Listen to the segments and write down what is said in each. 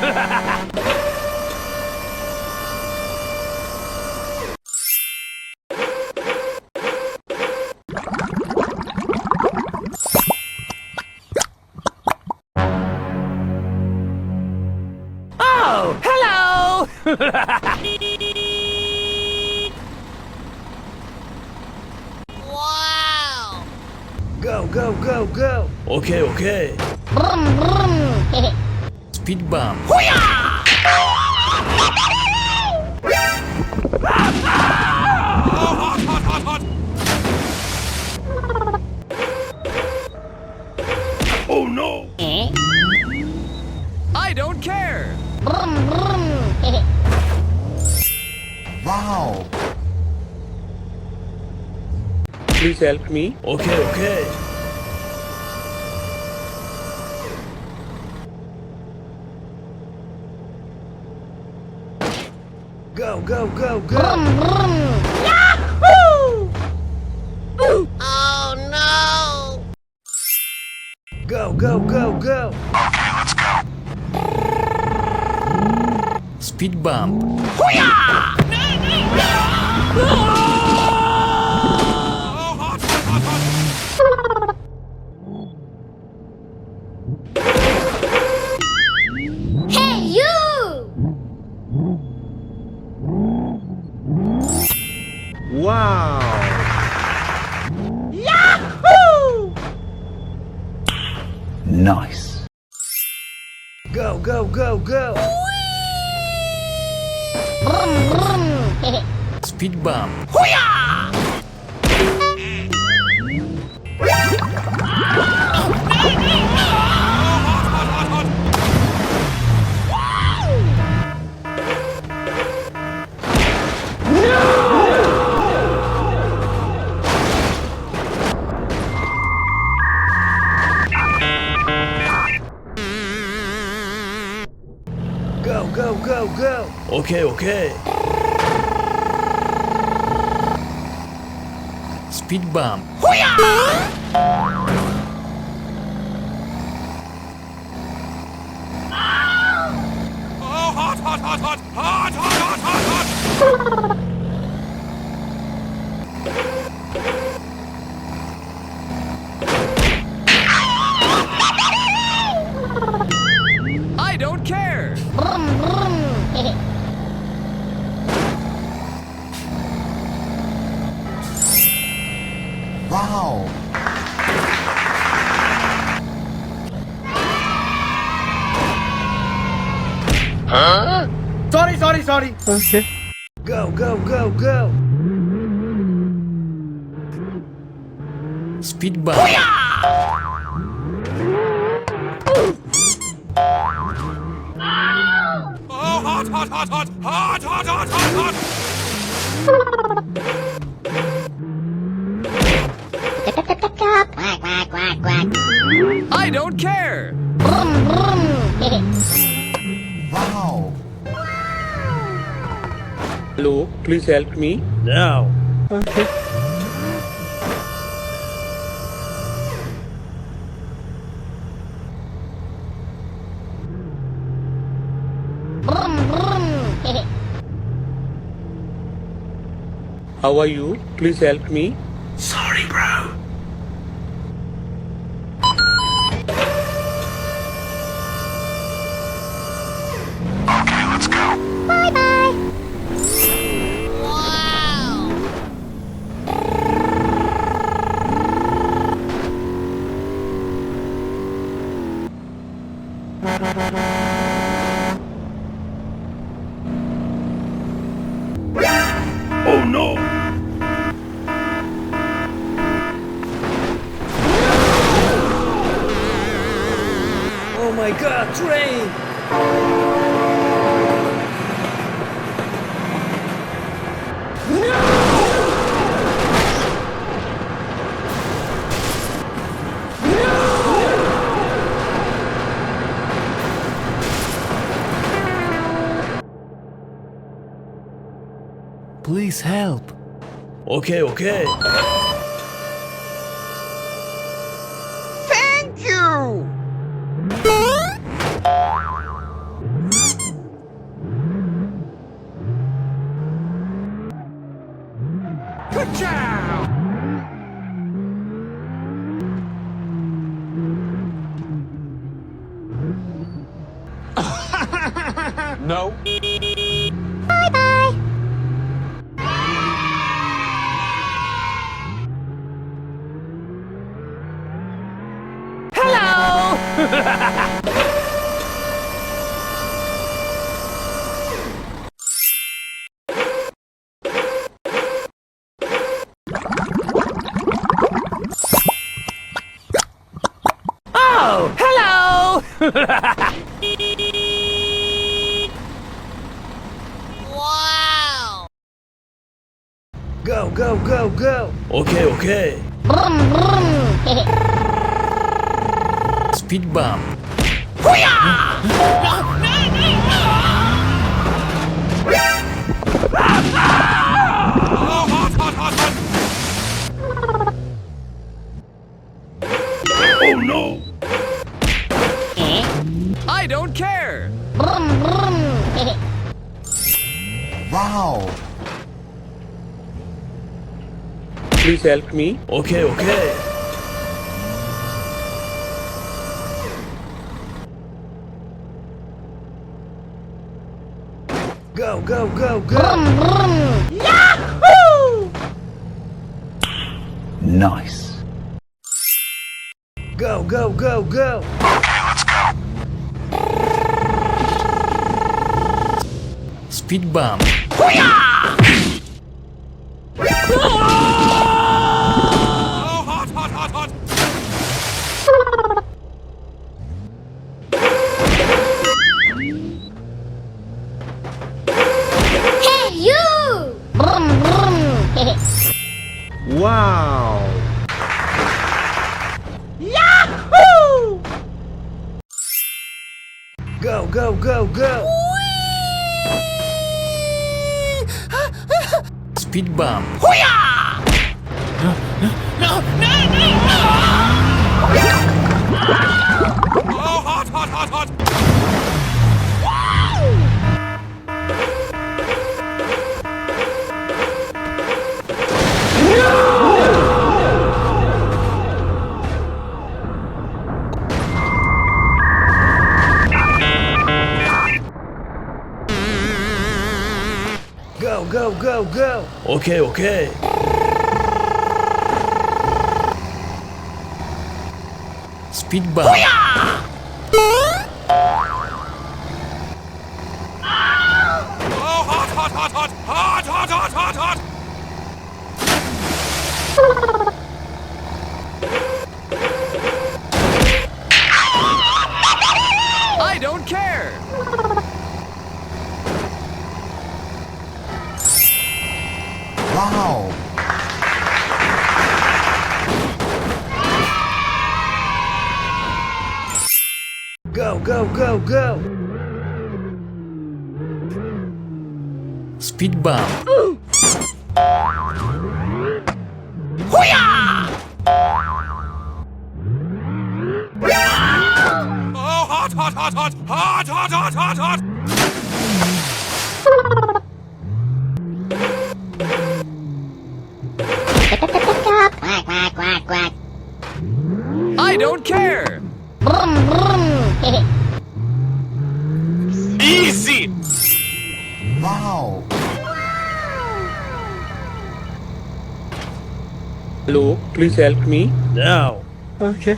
Oh, hello! Wow! Go, go, go, go! Okay, okay. Brum, brum. Speed bump. Oh no! I don't care! Brum, brum. Wow! Please help me. Okay, okay. Go, go, go, go! Brum, brum. Yahoo! Oh no! Go, go, go, go! Okay, let's go. Speed bump. Hey you! Wow! Yahoo! Nice. Go, go, go, go! Brum, brum. Speed bump. Go, go, go, go! Okay, okay. Speed bump. I don't care. Brum, brum. Wow! Sorry. Okay. Go, go, go, go! Speed bump. Quack, quack, quack, quack. I don't care. Brum, brum. Wow! Hello, please help me. Now. Okay. Brum, brum. How are you? Please help me. Sorry, bro. Okay, let's go. Bye bye. Wow. Oh no! Oh my god, train! Please help. Okay, okay. Thank you. No. Bye-bye. Oh, hello. Wow. Go, go, go, go. Okay, okay. Brum, brum. Speed bump. Oh no! I don't care. Brum, brum. Wow. Please help me. Okay, okay. Go, go, go, go. Brum, brum. Nice. Go, go, go, go. Okay, let's go. Speed bump. Hey, you. Brum, brum. Wow. Go, go, go, go. Speed bump. Go, go, go, go. Okay, okay. Speed bump. I don't care. Wow. Go, go, go, go. Speed bump. Quack, quack, quack, quack. I don't care. Brum, brum. Easy. Wow. Hello, please help me. Now. Okay.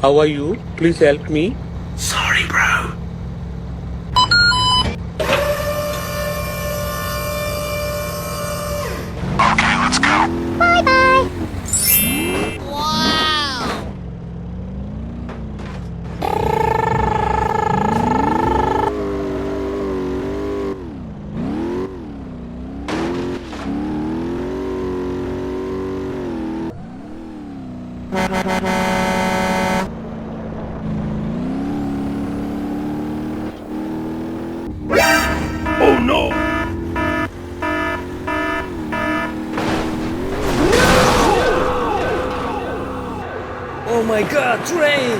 How are you? Please help me. Sorry, bro. Okay, let's go. Bye-bye. Wow. Oh no. my god, train!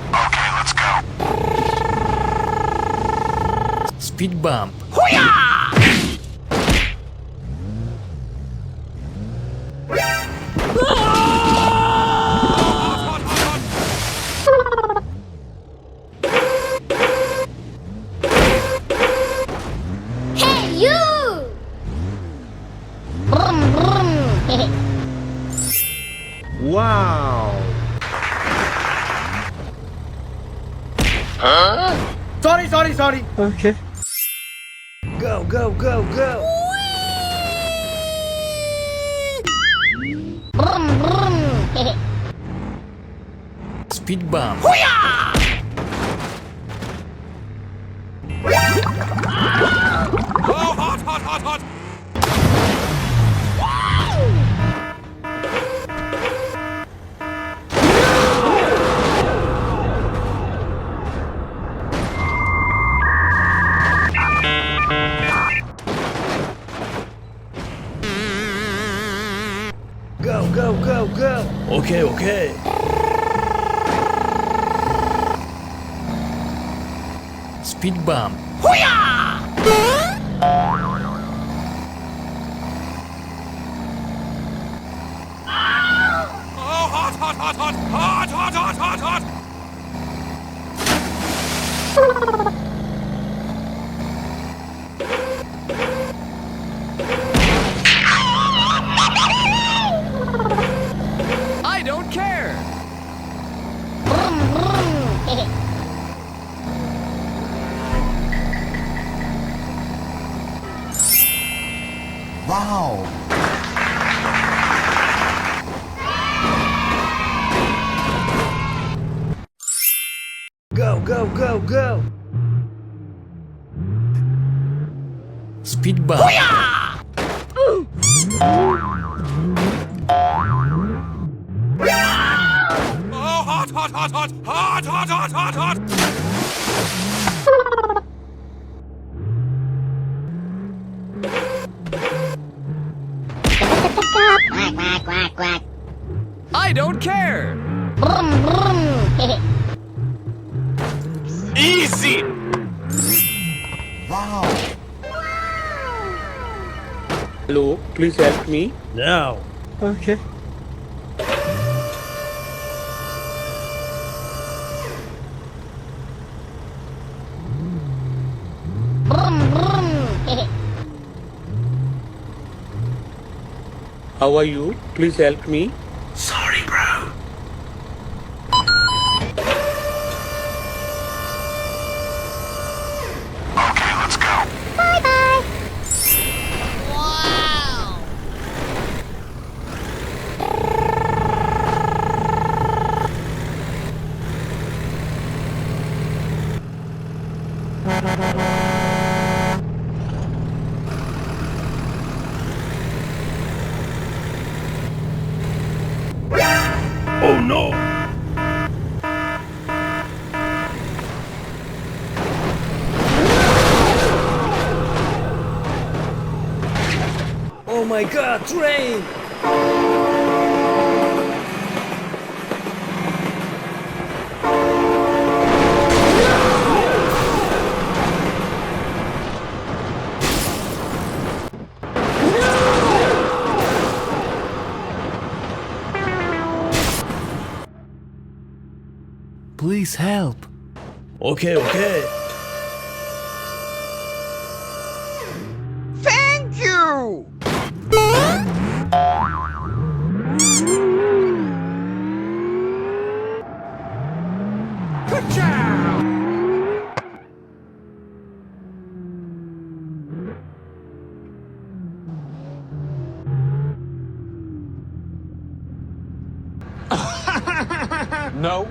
Okay, let's go. Speed bump. Hey, you! Brum, brum. Wow. Sorry. Okay. Go, go, go, go! Brum, brum. Speed bump. Oh, hot. Go, go, go, go! Okay, okay. Speed bump. Oh, hot. I don't care! Brum, brum. Wow. Go, go, go, go! Speed bump. Oh, hot. Quack, quack, quack, quack. I don't care! Brum, brum. Easy. Wow. Hello, please help me. Now! Okay. Brum, brum. How are you? Please help me. Sorry, bro. Okay, let's go. Bye bye. Oh no! Oh my god, train! Please help. Okay, okay. Thank you. Good job. No.